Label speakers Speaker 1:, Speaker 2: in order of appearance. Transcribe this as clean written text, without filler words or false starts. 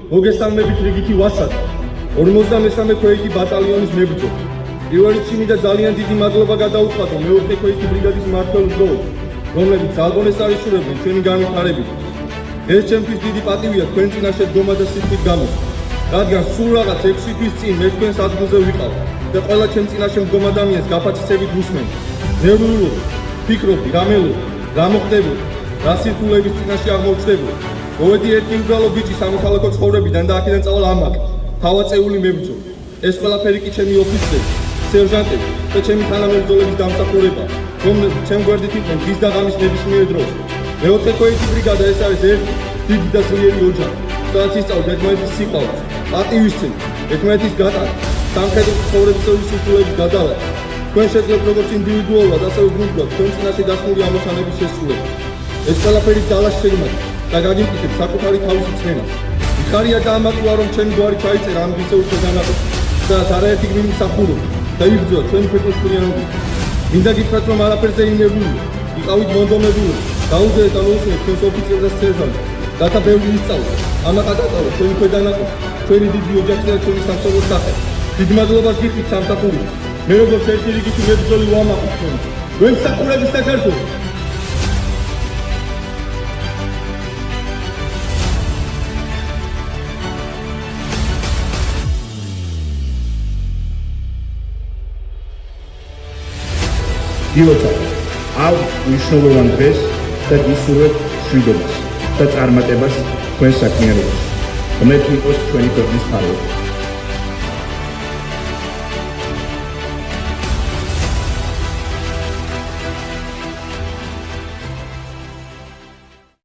Speaker 1: მოგესალმებით რიგითი ვასად 53 ქვეითი ბატალიონის მებრძოლ. პირველ რიგში მინდა ძალიან დიდი მადლობა გადაუხადო მეოთხე ქვეითი ბრიგადის მმართველ მძღოლებს, რომლებიც ძალგონეს არისურებდნენ ჩვენი განვითარებით. ეს ჩემთვის დიდი პატივია თქვენ წინაშე დგომა და სიტყვით გამო, რადგან სულ რაღაც 6 თვის წინ მე თქვენს ადგილზე ვიყავ და ყველა ჩემ წინაშე მდგომ ადამიანს გაფაცისებით ვუსმენთ. მე ვრულობ, ფიქრობდი, რა მელოდი, რა მოხდებოდა, რა სირთულეების წინაშე აღმოჩნდებოდა. მოვედი ერთი უბრალო ბიჭი სამოქალაქო ცხოვრებიდან და აქედან წავალ ამაკ, თავაწეული მებრძოლი. ეს ყველაფერი კი ჩემი ოფიცრები, სერჟანტები და ჩემი თანამებრძოლების დამსახურება, რომლებიც ჩემ გვერდით იყვნენ დის და ღამის ნებისმიერ დროს. მეოთხე ქვეითი ბრიგადა ეს არის ერთი დიდი და ძლიერი ოჯახი, სადაც ისწავლთ ერთმანეთის სიყვარულს, პატივისცემით, ერთმანეთის გატანა, სამხედრო ცხოვრებისეული სირთულეების გადალახვა. თქვენ შეძლებთ როგორც ინდივიდუალურად, ასევე გუნდურად თქვენ წინაშე დასმული ამოცანების შესრულება. ეს ყველაფერი ძალას შეგმართ და გაგიმტკიცებთ საკუთარი თავისი წმენა. მიხარია და ამაყვა რომ ჩემი გვარი ჩაიწერა ამ ისე უშედეგანაყოფ, სადაც არაერთი გმირი მსახურობდა და იბრძოლა ჩვენი ქვეყნის ხრიანობით. მინდა გითხრათ რომ არაფერზე იმერულია, იყავით მონდომებული, დაუძერეთ და მოусმინეთ თქვენს ოფიცერს და სერჟანტს, რათა ბევრი ისწავლოთ. ამაყად ატაროთ ჩვენი ქვედანაყოფი, ჩვენი დიდი ოჯახი და ჩვენი სამშობლოს სახე. დიდ მადლობას გიხდით სამსახურებს. მე როგორც ერთი რიგითი მებრძოლი ვამაყობ თქვენ. ვემსახურების საქართველოს.
Speaker 2: გილოცავ ამ მნიშვნელოვან დღეს და გისურვებთ მშვიდობას და წარმატებას თქვენ საქმიანობაში. ღმერთი იყოს თქვენი ქვეყნის ხარჯზე.